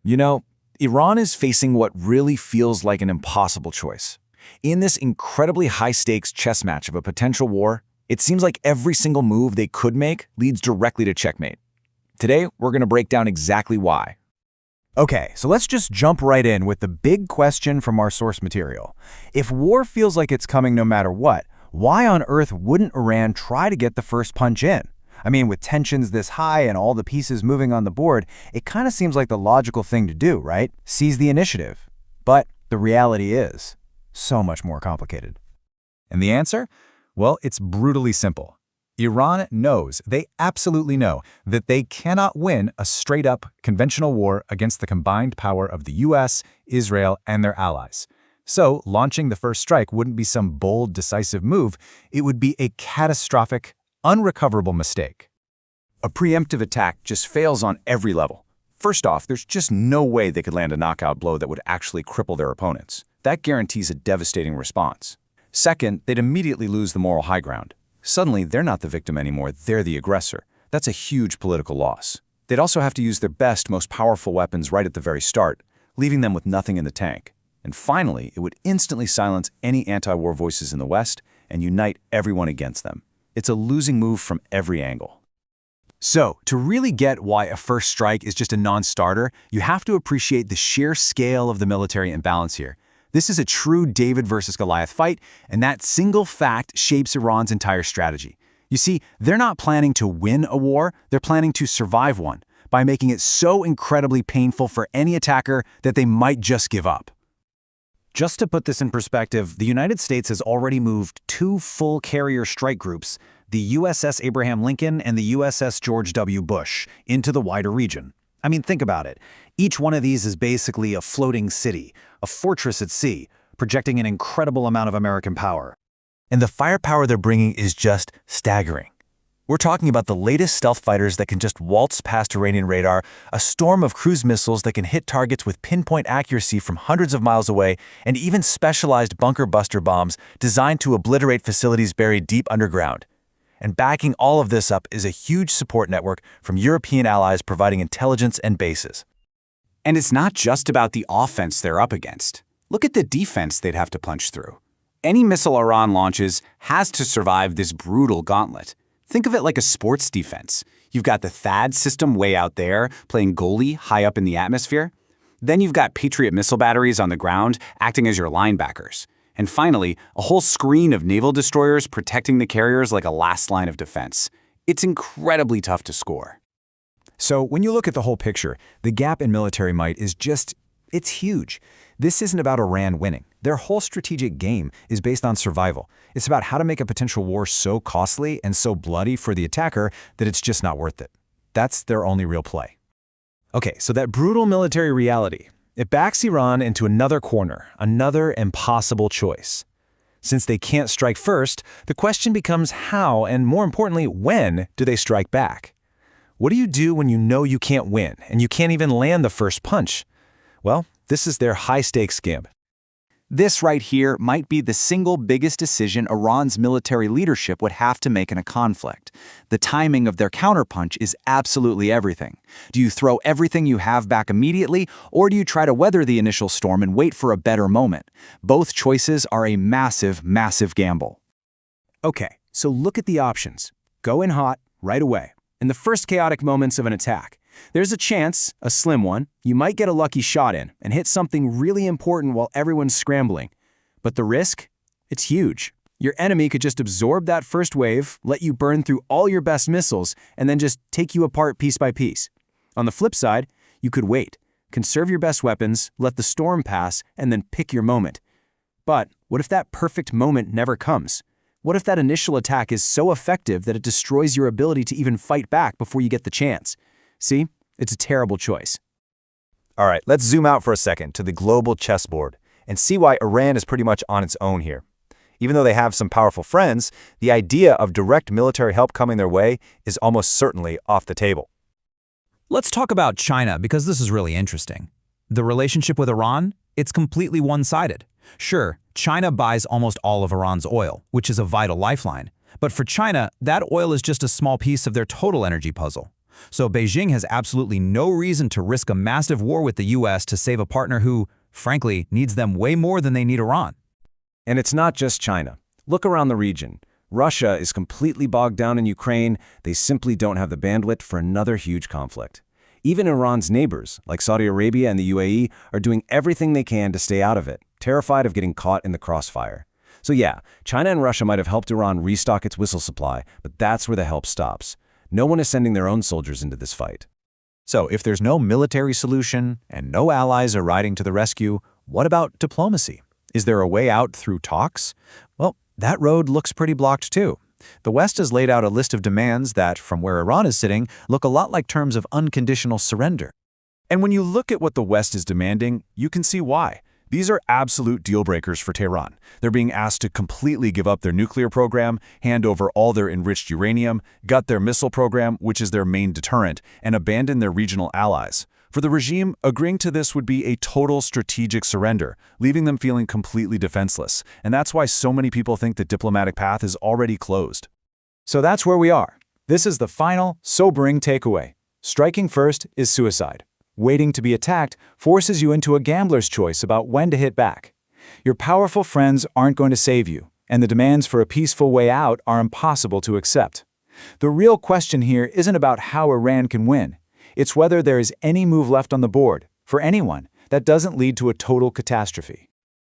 You know, Iran is facing what really feels like an impossible choice. In this incredibly high-stakes chess match of a potential war, it seems like every single move they could make leads directly to checkmate. Today, we're going to break down exactly why. Okay, so let's just jump right in with the big question from our source material. If war feels like it's coming no matter what, why on earth wouldn't Iran try to get the first punch in? I mean, with tensions this high and all the pieces moving on the board, it kind of seems like the logical thing to do, right? Seize the initiative. But the reality is so much more complicated. And the answer? Well, it's brutally simple. Iran knows, they absolutely know, that they cannot win a straight-up conventional war against the combined power of the US, Israel, and their allies. So, launching the first strike wouldn't be some bold, decisive move. It would be a catastrophic, unrecoverable mistake. A preemptive attack just fails on every level. First off, there's just no way they could land a knockout blow that would actually cripple their opponents. That guarantees a devastating response. Second, they'd immediately lose the moral high ground. Suddenly, they're not the victim anymore, they're the aggressor. That's a huge political loss. They'd also have to use their best, most powerful weapons right at the very start, leaving them with nothing in the tank. And finally, it would instantly silence any anti-war voices in the West and unite everyone against them. It's a losing move from every angle. So, to really get why a first strike is just a non-starter, you have to appreciate the sheer scale of the military imbalance here. This is a true David versus Goliath fight, and that single fact shapes Iran's entire strategy. You see, they're not planning to win a war, they're planning to survive one, by making it so incredibly painful for any attacker that they might just give up. Just to put this in perspective, the United States has already moved 2 full carrier strike groups, the USS Abraham Lincoln and the USS George W. Bush, into the wider region. I mean, think about it. Each one of these is basically a floating city, a fortress at sea, projecting an incredible amount of American power. And the firepower they're bringing is just staggering. We're talking about the latest stealth fighters that can just waltz past Iranian radar, a storm of cruise missiles that can hit targets with pinpoint accuracy from hundreds of miles away, and even specialized bunker buster bombs designed to obliterate facilities buried deep underground. And backing all of this up is a huge support network from European allies providing intelligence and bases. And it's not just about the offense they're up against. Look at the defense they'd have to punch through. Any missile Iran launches has to survive this brutal gauntlet. Think of it like a sports defense. You've got the THAAD system way out there, playing goalie high up in the atmosphere. Then you've got Patriot missile batteries on the ground, acting as your linebackers. And finally, a whole screen of naval destroyers protecting the carriers like a last line of defense. It's incredibly tough to score. So when you look at the whole picture, the gap in military might is it's huge. This isn't about Iran winning. Their whole strategic game is based on survival. It's about how to make a potential war so costly and so bloody for the attacker that it's just not worth it. That's their only real play. Okay, so that brutal military reality, it backs Iran into another corner, another impossible choice. Since they can't strike first, the question becomes how, and more importantly, when do they strike back? What do you do when you know you can't win, and you can't even land the first punch? Well, this is their high-stakes gambit. This right here might be the single biggest decision Iran's military leadership would have to make in a conflict. The timing of their counterpunch is absolutely everything. Do you throw everything you have back immediately, or do you try to weather the initial storm and wait for a better moment? Both choices are a massive, massive gamble. Okay, so look at the options. Go in hot, right away. In the first chaotic moments of an attack, there's a chance, a slim one, you might get a lucky shot in and hit something really important while everyone's scrambling. But the risk? It's huge. Your enemy could just absorb that first wave, let you burn through all your best missiles, and then just take you apart piece by piece. On the flip side, you could wait, conserve your best weapons, let the storm pass, and then pick your moment. But what if that perfect moment never comes? What if that initial attack is so effective that it destroys your ability to even fight back before you get the chance? See, it's a terrible choice. All right, let's zoom out for a second to the global chessboard and see why Iran is pretty much on its own here. Even though they have some powerful friends, the idea of direct military help coming their way is almost certainly off the table. Let's talk about China because this is really interesting. The relationship with Iran, it's completely one-sided. Sure, China buys almost all of Iran's oil, which is a vital lifeline. But for China, that oil is just a small piece of their total energy puzzle. So Beijing has absolutely no reason to risk a massive war with the US to save a partner who, frankly, needs them way more than they need Iran. And it's not just China. Look around the region. Russia is completely bogged down in Ukraine. They simply don't have the bandwidth for another huge conflict. Even Iran's neighbors, like Saudi Arabia and the UAE, are doing everything they can to stay out of it, terrified of getting caught in the crossfire. So yeah, China and Russia might have helped Iran restock its missile supply, but that's where the help stops. No one is sending their own soldiers into this fight. So if there's no military solution and no allies are riding to the rescue, what about diplomacy? Is there a way out through talks? Well, that road looks pretty blocked too. The West has laid out a list of demands that, from where Iran is sitting, look a lot like terms of unconditional surrender. And when you look at what the West is demanding, you can see why. These are absolute deal breakers for Tehran. They're being asked to completely give up their nuclear program, hand over all their enriched uranium, gut their missile program, which is their main deterrent, and abandon their regional allies. For the regime, agreeing to this would be a total strategic surrender, leaving them feeling completely defenseless. And that's why so many people think the diplomatic path is already closed. So that's where we are. This is the final, sobering takeaway. Striking first is suicide. Waiting to be attacked forces you into a gambler's choice about when to hit back. Your powerful friends aren't going to save you, and the demands for a peaceful way out are impossible to accept. The real question here isn't about how Iran can win. It's whether there is any move left on the board, for anyone, that doesn't lead to a total catastrophe.